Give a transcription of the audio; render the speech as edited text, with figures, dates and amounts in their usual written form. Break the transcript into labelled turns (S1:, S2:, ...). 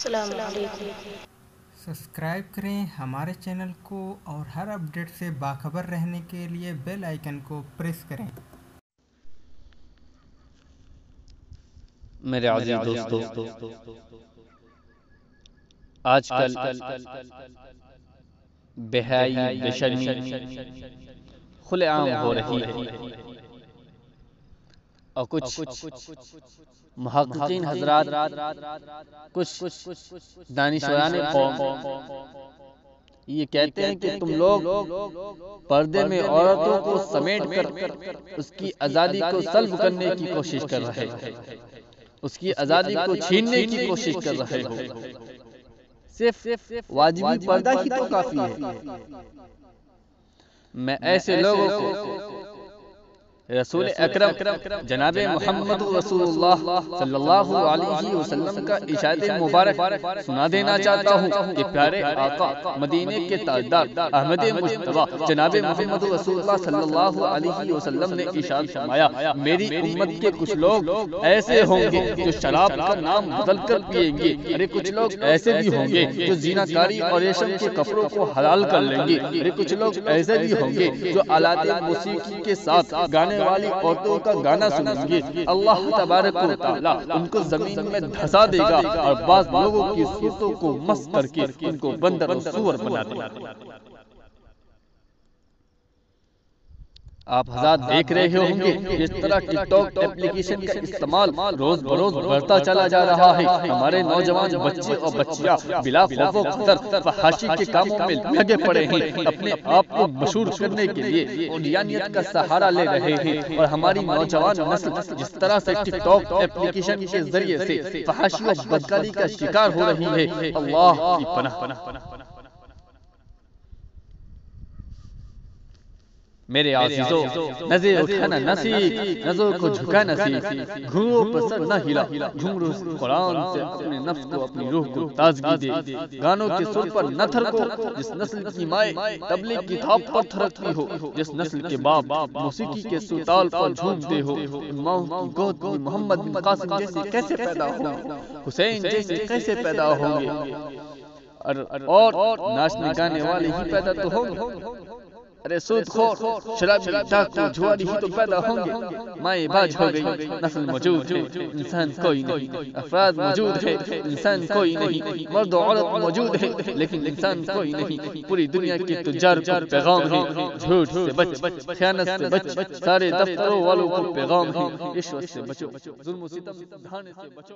S1: السلام علیکم۔
S2: سبسکرائب کریں ہمارے چینل کو اور ہر اپڈیٹ سے باخبر رہنے کے لیے بیل آئیکن کو پریس کریں۔
S3: میرے عزیز دوستو، آج کل بے حیائی، بے شرمی کھلے عام ہو رہی ہے، اور کچھ محققین حضرات، کچھ دانشوران قوم یہ کہتے ہیں کہ تم لوگ پردے میں عورتوں کو سمیٹ کر اس کی آزادی کو سلب کرنے کی کوشش کر رہے ہو، اس کی آزادی کو چھیننے کی کوشش کر رہے ہو۔ صرف واجبی پردہ ہی تو کافی ہے۔ میں ایسے لوگوں کو رسول اکرم جناب محمد رسول اللہ صلی اللہ علیہ وسلم کا ارشاد مبارک سنا دینا چاہتا ہوں کہ پیارے آقا مدینے کے تاجدار احمد مجتبی جناب محمد رسول اللہ صلی اللہ علیہ وسلم نے ارشاد فرمایا، میری امت کے کچھ لوگ ایسے ہوں گے جو شراب کا نام بدل کر پیئیں گے، ارے کچھ لوگ ایسے بھی ہوں گے جو زیناکاری اور ریشم کے کپڑوں کو حلال کر لیں گے، ارے کچھ لوگ ایسے بھی ہوں گے جو آلات موسیقی کے ساتھ گانے والی عورتوں کا گانا سنیں گے۔ اللہ تبارک و تعالی ان کو زمین میں دھسا دے گا اور بعض لوگوں کی صورتوں کو مس کر کے ان کو بندر اور سور بنا دے گا۔ آپ حضرات دیکھ رہے ہوں گے اس طرح ٹک ٹاک اپلیکیشن کا استعمال روز بروز بڑھتا چلا جا رہا ہے۔ ہمارے نوجوان بچے اور بچیاں بلا خوف و خطر فحاشی کے کاموں میں لگے پڑے ہیں، اپنے آپ کو مشہور کرنے کے لیے اولیانیت کا سہارا لے رہے ہیں، اور ہماری نوجوان نسل جس طرح سے ٹک ٹاک اپلیکیشن کے ذریعے سے فحاشی و بدکاری کا شکار ہو رہی ہے، اللہ کی پناہ۔ میرے عزیزو، نظر اٹھانا نہ سیکھ، نظر کو جھکانا سیکھ، گھنگرو پر سر نہ ہلا، گھنگرو قرآن سے اپنے نفس کو اپنی روح کو تازگی دے، گانوں کے سر پر نہ تھرکو، جس نسل کی مائیں تبلیغ کی تھاپ پر تھرکتی ہو، جس نسل کے باپ موسیقی کے سوتال پر جھومتے ہو، ان ماؤں کی گود میں محمد بن قاسم جیسے کیسے پیدا ہوں گے، حسین جیسے کیسے پیدا ہوں گے، اور ناچنے گانے والے ہی پیدا تو ہوں گے، ارے سود خور، شرابی، ڈاکو، جواری ہی تو پیدا ہوں گے۔ مائیں باج ہو گئی، نسل موجود ہے، انسان کوئی نہیں، افراد موجود ہے، انسان کوئی نہیں، مرد و عورت موجود ہے، لیکن انسان کوئی نہیں۔ پوری دنیا کے تجار کو پیغام ہے، جھوٹ سے بچ، خیانت سے بچ، سارے دفتروں والوں کو پیغام ہے، رشوت سے بچو، ظلم و ستم ڈھانے سے بچو۔